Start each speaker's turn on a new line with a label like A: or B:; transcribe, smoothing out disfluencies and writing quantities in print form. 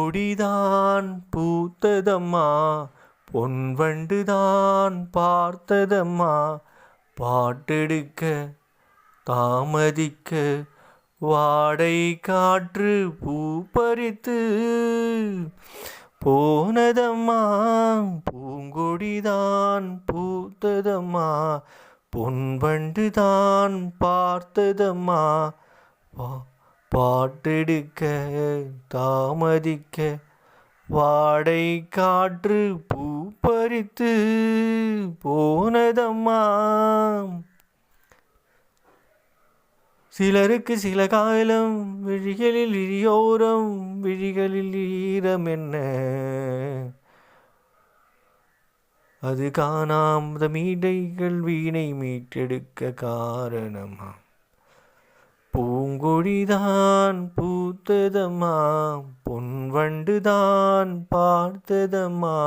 A: பூங்கொடிதான் பூத்ததம்மா, பொன்வண்டுதான் பார்த்ததம்மா. பாட்டெடுக்க தாமதிக்க வாடை காற்று பூ பறித்து போனதம்மா. பூங்கொடிதான் பூத்ததம்மா, பொன்வண்டுதான் பார்த்ததம்மா. பாட்டெடுக்க தாமதிக்க வாடை காற்று பூ பறித்து போனதம்மா. சிலருக்கு சில காலம் விழிகளில் இரியோரம், விழிகளில் ஈரம் என்ன, அது காணாத மீடைகள் வீணை மீட்டெடுக்க காரணமா. பூங்கொடிதான் பூத்ததம்மா, பொன்வண்டுதான் பார்த்ததம்மா.